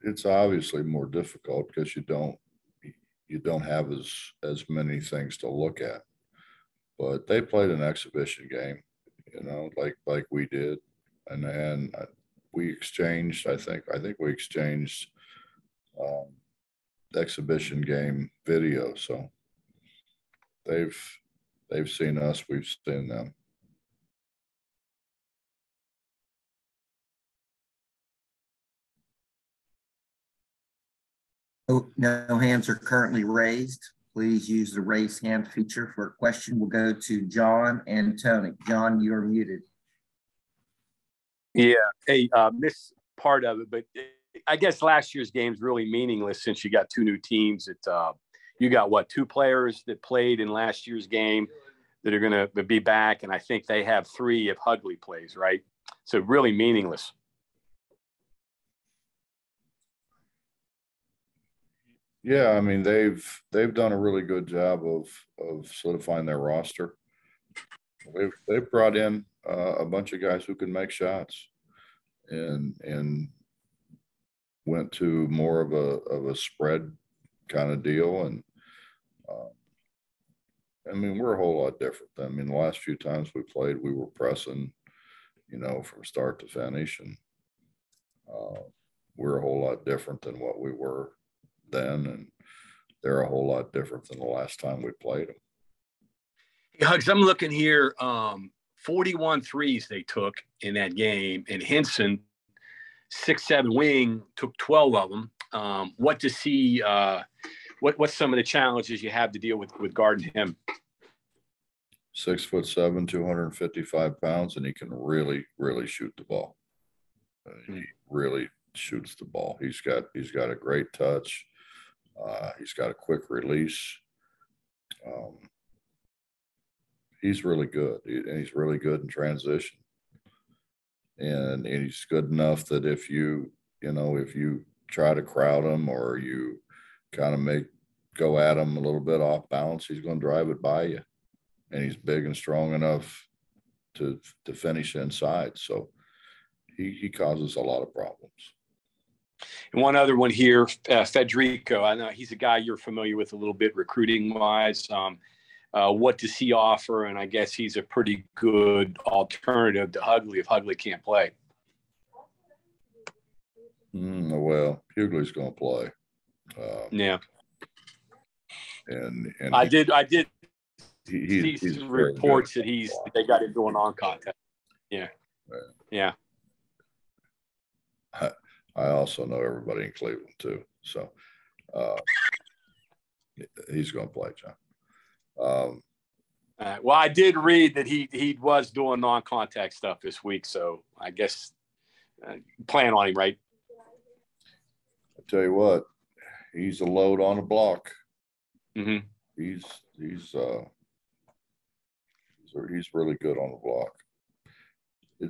it's obviously more difficult because you don't have as many things to look at. But they played an exhibition game, like we did, and we exchanged. I think we exchanged exhibition game video. So they've seen us, we've seen them. No hands are currently raised. Please use the raise hand feature for a question. We'll go to John and Tony. John, you're muted. Yeah. Hey, missed part of it, but I guess last year's game's really meaningless since you got two new teams. You got two players that played in last year's game that are going to be back, and I think they have three if Hugley plays, right? So really meaningless. Yeah, I mean they've done a really good job of solidifying their roster. They've brought in a bunch of guys who can make shots, and went to more of a spread kind of deal. And I mean, we're a whole lot different. I mean, the last few times we played, we were pressing, from start to finish, and we're a whole lot different than what we were then, and they're a whole lot different than the last time we played them. Hey, Hugs, I'm looking here, 41 threes they took in that game, and Henson, 6'7" wing, took 12 of them. What to see, what's some of the challenges you have to deal with guarding him? 6'7", 255 pounds, and he can really, really shoot the ball. He really shoots the ball. He's got a great touch. He's got a quick release. He's really good, and he's really good in transition. And he's good enough that if you try to crowd him or you kind of go at him a little bit off balance, he's going to drive it by you. And he's big and strong enough to finish inside. So he causes a lot of problems. And one other one here, Federico. I know he's a guy you're familiar with a little bit recruiting-wise. What does he offer? And I guess he's a pretty good alternative to Hugley if Hugley can't play. Well, Hugley's going to play. Yeah. And I did see some reports that they got him doing on contact. Yeah. Yeah. I also know everybody in Cleveland too. So he's going to play, John. Well, I did read that he was doing non-contact stuff this week. So I guess plan on him, right? I tell you what, he's a load on a block. Mm-hmm. He's really good on the block.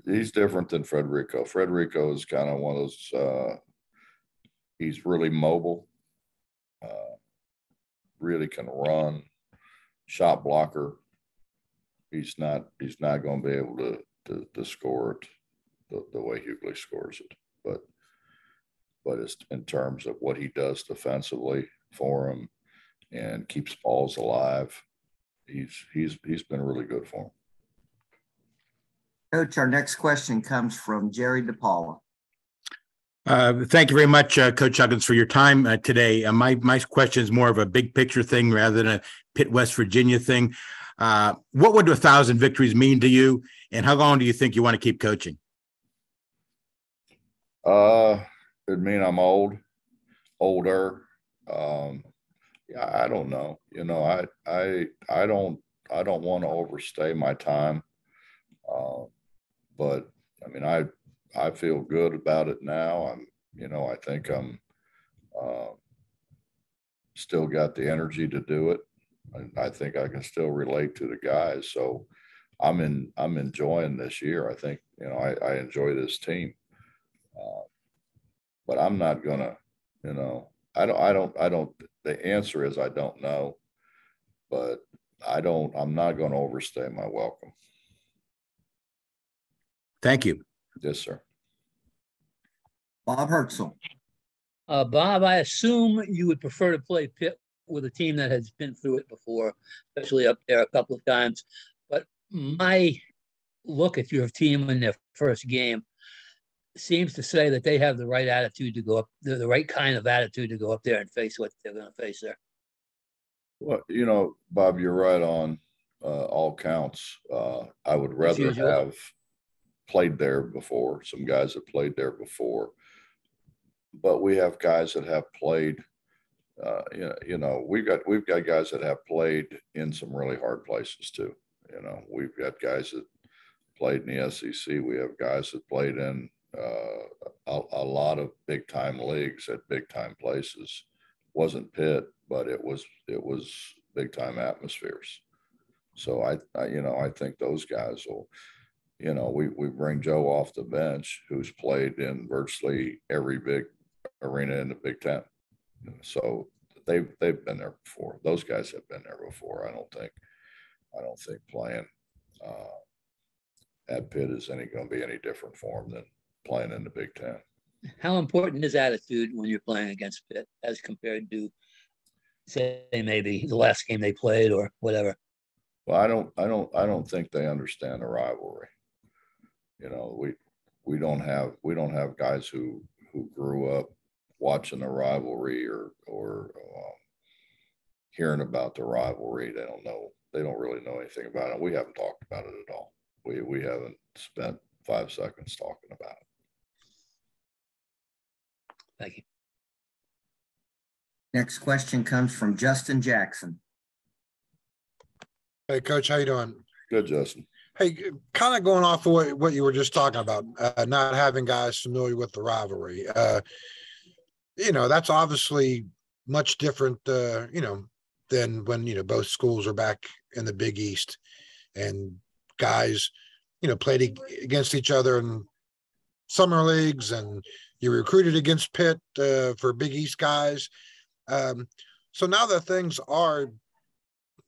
He's different than Federico. Federico is kind of one of those. He's really mobile. Really can run. Shot blocker. He's not going to be able to score it the way Hugley scores it. But it's in terms of what he does defensively for him and keeps balls alive. He's been really good for him. Coach, our next question comes from Jerry DePaula. Thank you very much, Coach Huggins, for your time today. My question is more of a big picture thing rather than a Pitt, West Virginia thing. What would 1,000 victories mean to you, and how long do you think you want to keep coaching? It'd mean I'm older. Yeah, I don't know. I don't want to overstay my time. But I mean, I feel good about it now. I think I'm still got the energy to do it. I think I can still relate to the guys. So I'm enjoying this year. I think, I enjoy this team. But I'm not gonna, I don't, the answer is I don't know, but I'm not going to overstay my welcome. Thank you. Yes, sir. Bob Hertzel. Bob, I assume you would prefer to play Pitt with a team that has been through it before, especially up there a couple of times. But my look at your team in their first game seems to say that they have the right attitude to go up, the right kind of attitude to go up there and face what they're going to face there. Well, Bob, you're right on all counts. I would rather have played there before, some guys that played there before, but we have guys that have played. We've got guys that have played in some really hard places too. We've got guys that played in the SEC. We have guys that played in a lot of big time leagues at big time places. Wasn't Pitt, but it was big time atmospheres. So I think those guys will, we bring Joe off the bench who's played in virtually every big arena in the Big Ten. So they've been there before. Those guys have been there before. I don't think playing at Pitt is going to be any different for them than playing in the Big Ten. How important is attitude when you're playing against Pitt as compared to, say, maybe the last game they played or whatever? Well, I don't think they understand the rivalry. We don't have guys who grew up watching the rivalry or hearing about the rivalry. They don't really know anything about it. We haven't talked about it at all. We haven't spent 5 seconds talking about it. Thank you. Next question comes from Justin Jackson. Hey, Coach, how you doing? Good, Justin. Hey, kind of going off of what you were just talking about, not having guys familiar with the rivalry. That's obviously much different, than when, both schools are back in the Big East and guys, played against each other in summer leagues, and you recruited against Pitt for Big East guys. So now that things are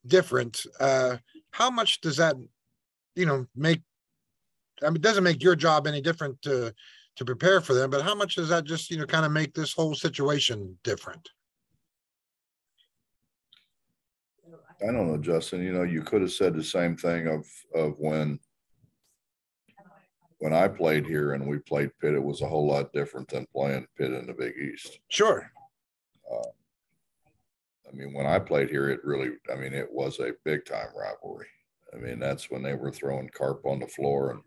different, how much does that, make? I mean, it doesn't make your job any different to prepare for them, but how much does that just, kind of make this whole situation different? I don't know, Justin. You could have said the same thing of when I played here and we played Pitt. It was a whole lot different than playing Pitt in the Big East. Sure. When I played here, it was a big time rivalry. That's when they were throwing carp on the floor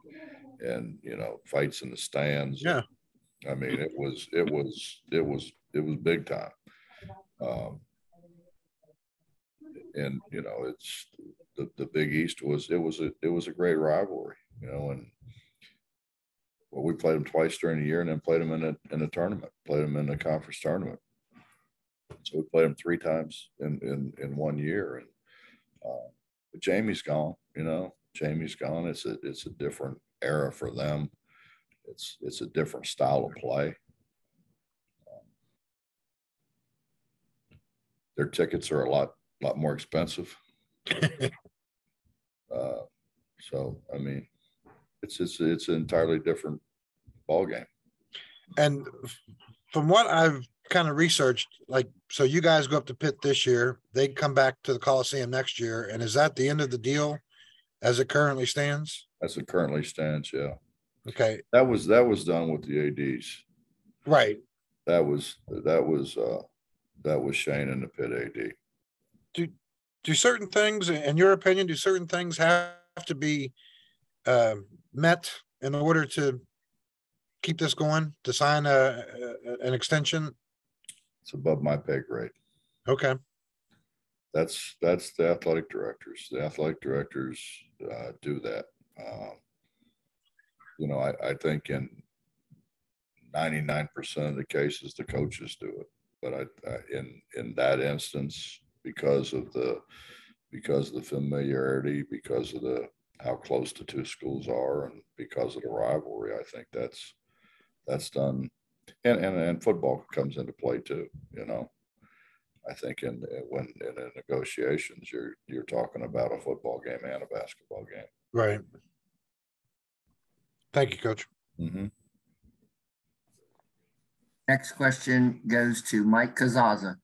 and fights in the stands. Yeah. It was big time. It's the Big East was a great rivalry, and we played them twice during the year and then played them in a tournament, played them in the conference tournament. So we played them 3 times in 1 year. And but Jamie's gone, Jamie's gone. It's a different era for them. It's a different style of play. Their tickets are a lot more expensive. So it's an entirely different ball game. And from what I've kind of researched, so you guys go up to Pitt this year, they come back to the Coliseum next year, and is that the end of the deal as it currently stands? As it currently stands, yeah. Okay. That was done with the ADs. Right. That was Shane and the Pitt AD. Do certain things, in your opinion, have to be met in order to keep this going, to sign an extension? It's above my pay grade. Okay. That's the athletic directors. The athletic directors do that. I think in 99% of the cases, the coaches do it. But in that instance, because of the familiarity, because of how close the 2 schools are, and because of the rivalry, I think that's done. And football comes into play too. I think in the negotiations, you're talking about a football game and a basketball game. Right. Thank you, Coach. Mm-hmm. Next question goes to Mike Kazaza.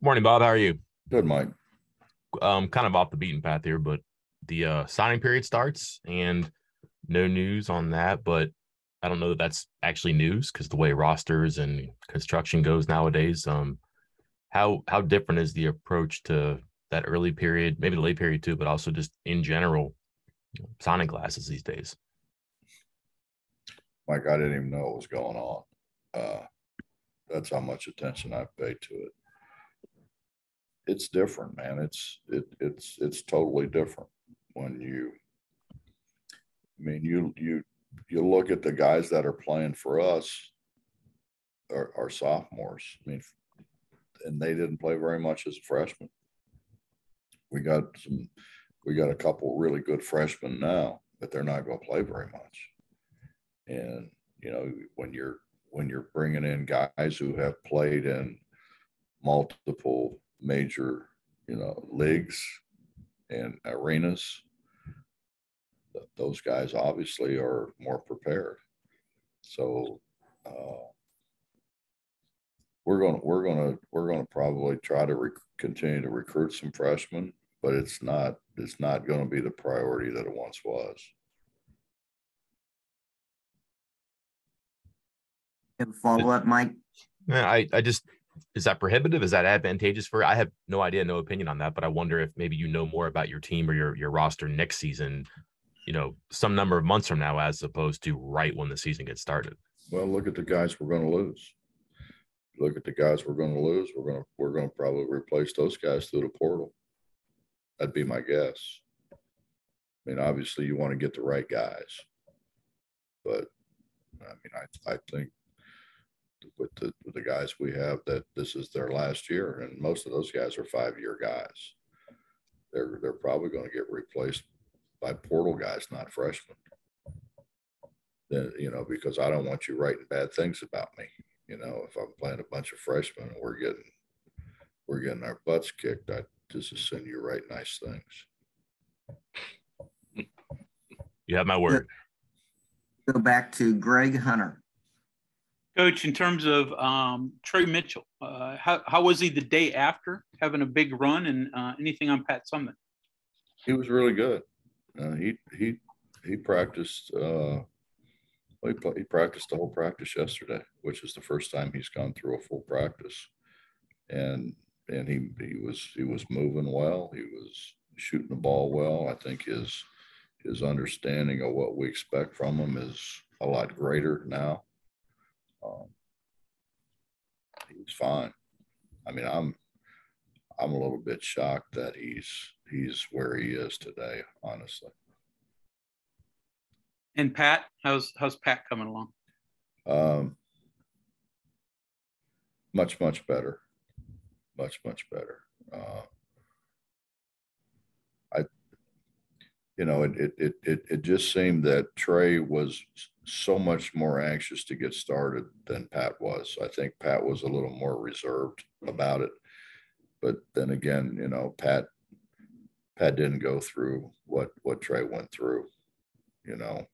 Morning, Bob. How are you? Good, Mike. Kind of off the beaten path here, but the signing period starts and no news on that, but I don't know that that's actually news because the way rosters and construction goes nowadays. How different is the approach to that early period, maybe the late period too, but also just in general, signing classes these days? Mike, I didn't even know what was going on. That's how much attention I've paid to it. It's different, man. It's totally different when you look at the guys that are playing for us are sophomores. I mean, and they didn't play very much as a freshman. We got a couple really good freshmen now, but they're not going to play very much. And when you're bringing in guys who have played in multiple major leagues and arenas, those guys obviously are more prepared. So we're going to probably try to continue to recruit some freshmen, but it's not going to be the priority that it once was. Have a follow-up, Mike? I just, is that prohibitive? Is that advantageous for? I have no idea, no opinion on that, but I wonder if maybe more about your team or your roster next season, some number of months from now, as opposed to right when the season gets started. Well, look at the guys we're going to lose. Look at the guys we're going to lose. We're going to probably replace those guys through the portal. That'd be my guess. I mean, obviously you want to get the right guys, but I mean, I think with the guys we have that this is their last year, and most of those guys are 5-year guys. They're probably going to get replaced by portal guys, not freshmen. Then, because I don't want you writing bad things about me. If I'm playing a bunch of freshmen and we're getting our butts kicked, I just assume you write nice things. You have my word. Go back to Greg Hunter. Coach, in terms of Trey Mitchell, how was he the day after having a big run, and anything on Pat Sumner? He was really good. He practiced. He practiced the whole practice yesterday, which is the first time he's gone through a full practice, and he was moving well. He was shooting the ball well. I think his understanding of what we expect from him is a lot greater now. He's fine. I mean, I'm a little bit shocked that he's where he is today, honestly. And Pat, how's Pat coming along? Much better. Much better. It just seemed that Trey was so much more anxious to get started than Pat was. I think Pat was a little more reserved about it. But then again, Pat didn't go through what Trey went through, and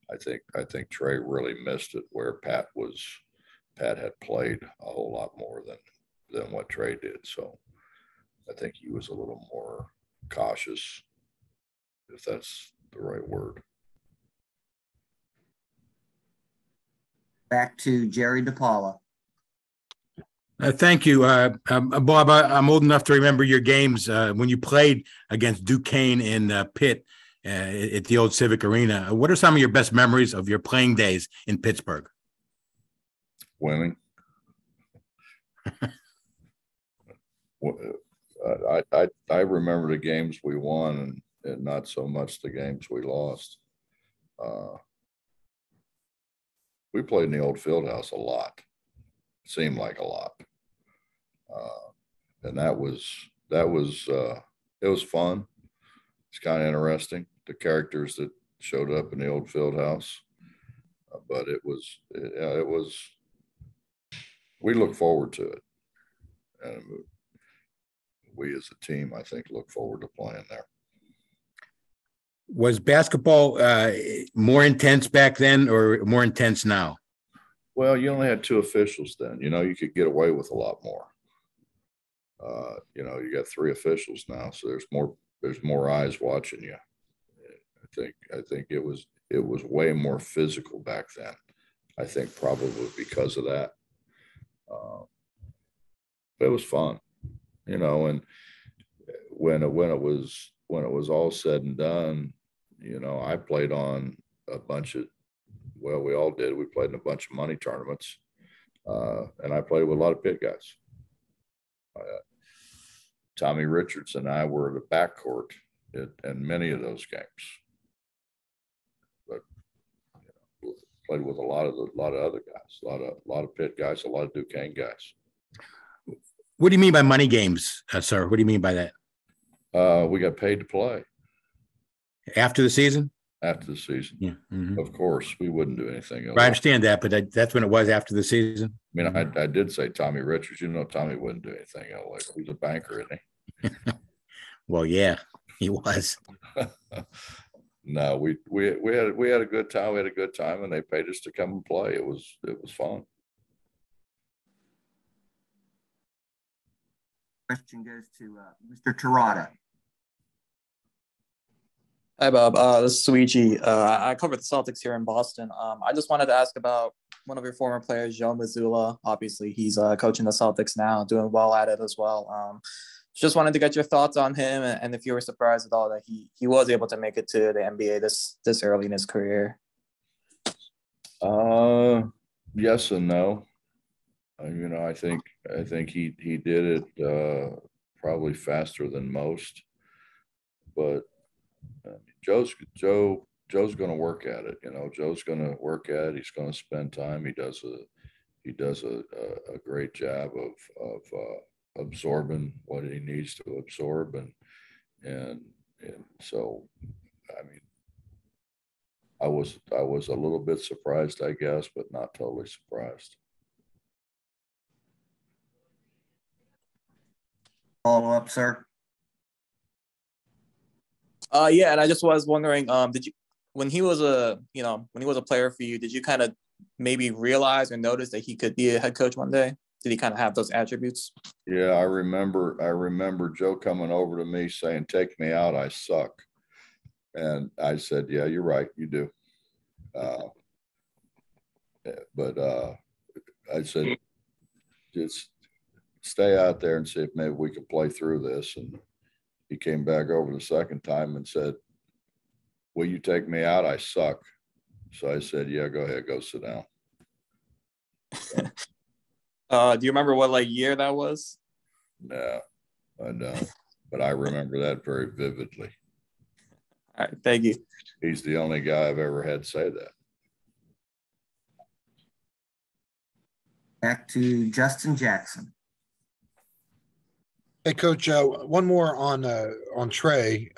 I think Trey really missed it where Pat had played a whole lot more than what Trey did. So I think he was a little more cautious, if that's the right word. Back to Jerry DePaula. Thank you. Bob, I'm old enough to remember your games when you played against Duquesne in Pitt at the old Civic Arena. What are some of your best memories of your playing days in Pittsburgh? Winning. I remember the games we won and not so much the games we lost. We played in the old field house a lot. Seemed like a lot. And it was fun. It's kind of interesting, the characters that showed up in the old field house. But it was, we look forward to it. And we as a team, I think, look forward to playing there. Was basketball more intense back then or more intense now? Well, you only had two officials then. You know, you could get away with a lot more. You know, you got three officials now, so there's more eyes watching you. I think it was way more physical back then. I think probably because of that. But it was fun, you know, and when it was all said and done, you know, I played on a bunch of, well, we all did. We played in a bunch of money tournaments, and I played with a lot of Pitt guys. Tommy Richards and I were the backcourt in many of those games, but you know, played with a lot of other guys, a lot of Pitt guys, a lot of Duquesne guys. What do you mean by money games, sir? What do you mean by that? We got paid to play After the season? After the season. Yeah. Mm-hmm. Of course, we wouldn't do anything else. I understand that, but that's when it was after the season. I mean, I did say Tommy Richards. You know, Tommy wouldn't do anything else. Like, he's a banker, isn't he? Well, yeah, he was. No, we had a good time. We had a good time, and they paid us to come and play. It was fun. Question goes to Mr. Terada. Hi, Bob. This is Suichi. I cover the Celtics here in Boston. I just wanted to ask about one of your former players, Joe Mazzulla. Obviously, he's coaching the Celtics now, doing well at it as well. Just wanted to get your thoughts on him and if you were surprised at all that he was able to make it to the NBA this early in his career. Yes and no. You know, I think he did it probably faster than most, but Joe's going to work at it. You know, Joe's going to work at it. He's going to spend time. He does a great job of absorbing what he needs to absorb, and so, I mean, I was a little bit surprised, I guess, but not totally surprised. Follow up, sir. Yeah, and I just was wondering, did you, when he was a player for you, did you kind of maybe realize or notice that he could be a head coach one day? Did he kind of have those attributes? Yeah, I remember Joe coming over to me saying, "Take me out, I suck." And I said, "Yeah, you're right, you do." But I said, "Just stay out there and see if maybe we can play through this." And he came back over the second time and said, "Will you take me out? I suck." So I said, "Yeah, go ahead, go sit down." Do you remember what year that was? No, I don't, but I remember that very vividly. All right, thank you. He's the only guy I've ever had say that. Back to Justin Jackson. Hey, Coach, one more on Trey.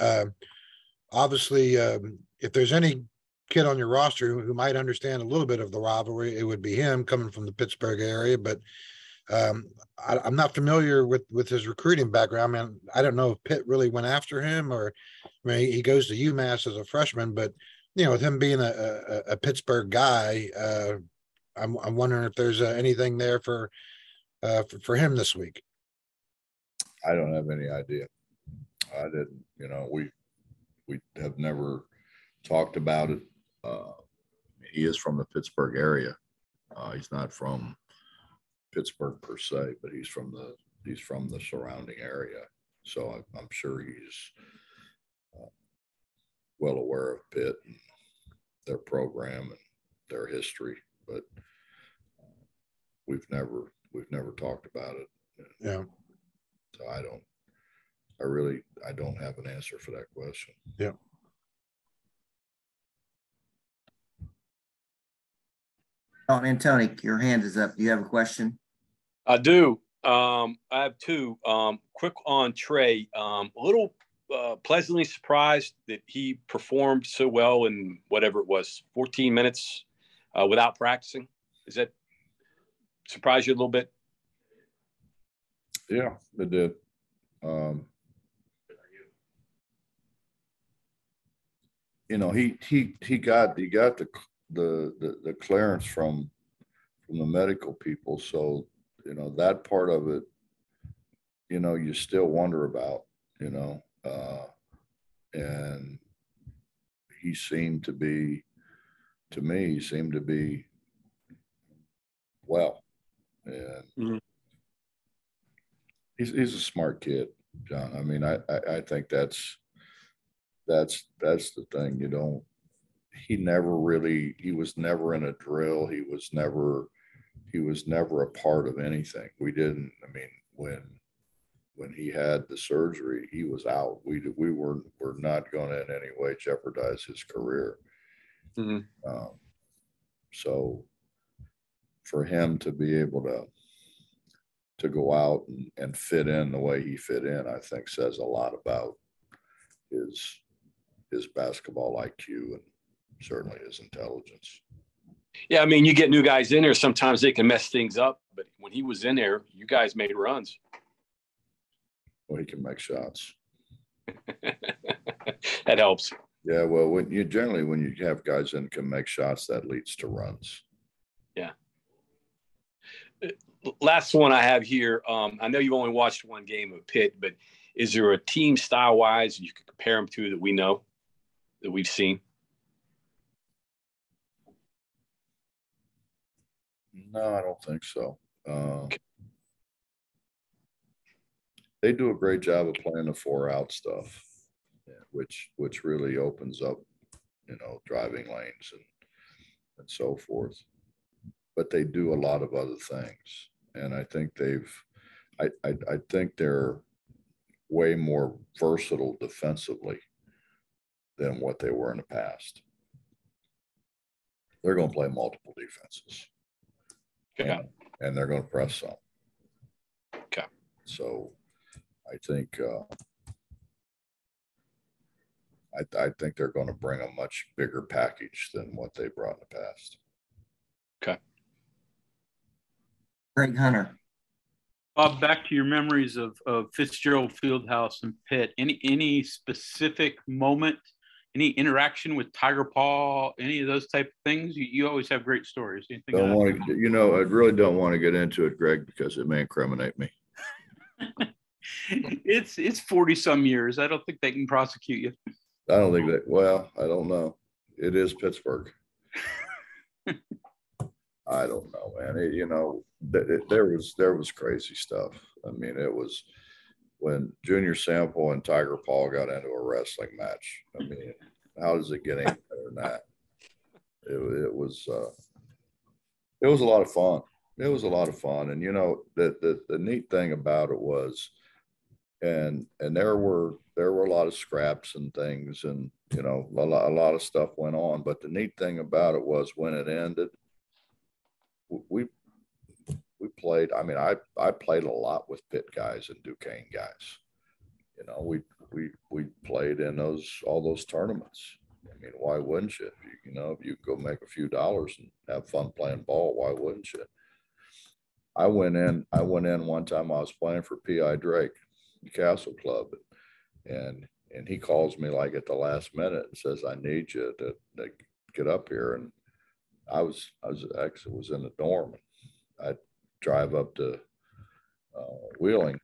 Obviously, if there's any kid on your roster who might understand a little bit of the rivalry, it would be him, coming from the Pittsburgh area. But I'm not familiar with his recruiting background. I mean, I don't know if Pitt really went after him, or I mean, he goes to UMass as a freshman. But you know, with him being a Pittsburgh guy, I'm wondering if there's anything there for him this week. I don't have any idea. I didn't, you know, we have never talked about it. He is from the Pittsburgh area. He's not from Pittsburgh per se, but he's from the surrounding area. So I'm sure he's well aware of Pitt and their program and their history, but we've never talked about it. Yeah. So I don't have an answer for that question. Yeah. Oh, Antonic, your hand is up. Do you have a question? I do. I have two. Quick on Trey. A little pleasantly surprised that he performed so well in whatever it was, 14 minutes without practicing. Does that surprise you a little bit? Yeah, it did. You know, he got the clearance from from the medical people. So, you know, that part of it, you know, you still wonder about, you know, and he seemed to be, to me, he seemed to be well. And he's a smart kid, John. I mean, I think that's the thing. You don't, he was never in a drill. He was never a part of anything. We didn't, I mean, when he had the surgery, he was out. We were not going to in any way jeopardize his career. So for him to be able to go out and fit in the way he fit in, I think says a lot about his basketball IQ and certainly his intelligence. Yeah, I mean, you get new guys in there, sometimes they can mess things up, but when he was in there, you guys made runs. Well, he can make shots. That helps. Yeah, well, when you have guys in can make shots, that leads to runs. Yeah. Last one I have here. I know you've only watched one game of Pitt, but is there a team style wise you could compare them to that we know, that we've seen? No, I don't think so. They do a great job of playing the 4-out stuff, which really opens up, you know, driving lanes and so forth. But they do a lot of other things, and I think I think they're way more versatile defensively than what they were in the past. They're going to play multiple defenses. Okay. And they're going to press some. Okay. So I think I think they're going to bring a much bigger package than what they brought in the past. Okay. Greg Hunter. Bob, back to your memories of Fitzgerald Fieldhouse and Pitt. Any specific moment, any interaction with Tiger Paw, any of those type of things? You always have great stories. Don't want to, you know, I really don't want to get into it, Greg, because it may incriminate me. It's 40 some years. I don't think they can prosecute you. I don't think that. Well, I don't know. It is Pittsburgh. I don't know, man. You know, there was crazy stuff. I mean, it was when Junior Sample and Tiger Paul got into a wrestling match. I mean, how does it get any better than that? It was a lot of fun. It was a lot of fun, and you know, the neat thing about it was, and there were a lot of scraps and things, and you know, a lot of stuff went on. But the neat thing about it was when it ended, we played. I mean, I played a lot with Pitt guys and Duquesne guys. You know, we played in all those tournaments. I mean, why wouldn't you? You know, if you go make a few dollars and have fun playing ball, why wouldn't you? I went in one time. I was playing for P.I. Drake, the Castle Club, and he calls me like at the last minute and says, "I need you to get up here." And I was actually in the dorm. I drive up to Wheeling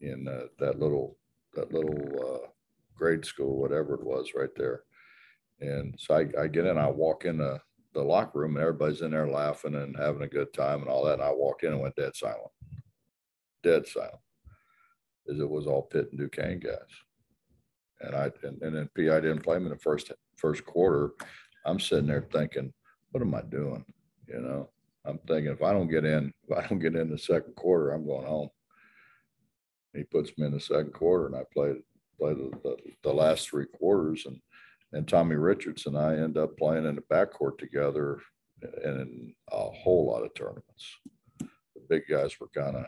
in that little grade school, whatever it was, right there. And so I get in. I walk in the locker room, and everybody's in there laughing and having a good time and all that. And I walked in and went dead silent, as it was all Pitt and Duquesne guys. And then P.I. didn't play me in the first quarter. I'm sitting there thinking, what am I doing? You know, I'm thinking if I don't get in the second quarter, I'm going home. He puts me in the second quarter, and I played the last 3 quarters, and Tommy Richards and I end up playing in the backcourt together in a whole lot of tournaments. The big guys were kind of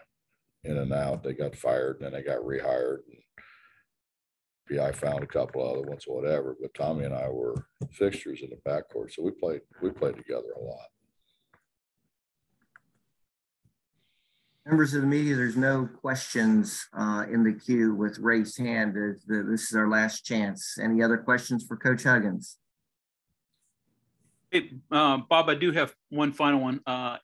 in and out. They got fired, and then they got rehired. And I found a couple other ones, whatever. But Tommy and I were fixtures in the backcourt, so we played together a lot. Members of the media, there's no questions in the queue with raised hand. This is our last chance. Any other questions for Coach Huggins? Hey, Bob, I do have one final one.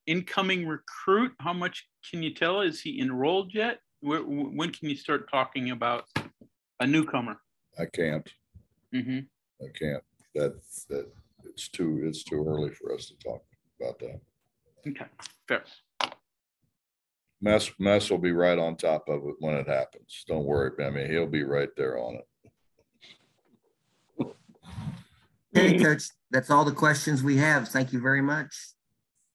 Incoming recruit, how much can you tell? Is he enrolled yet? When can you start talking about a newcomer? I can't. Mm-hmm. I can't. That it's too early for us to talk about that. Okay, fair. Mess will be right on top of it when it happens. Don't worry. I mean, he'll be right there on it. Okay, Coach, that's all the questions we have. Thank you very much.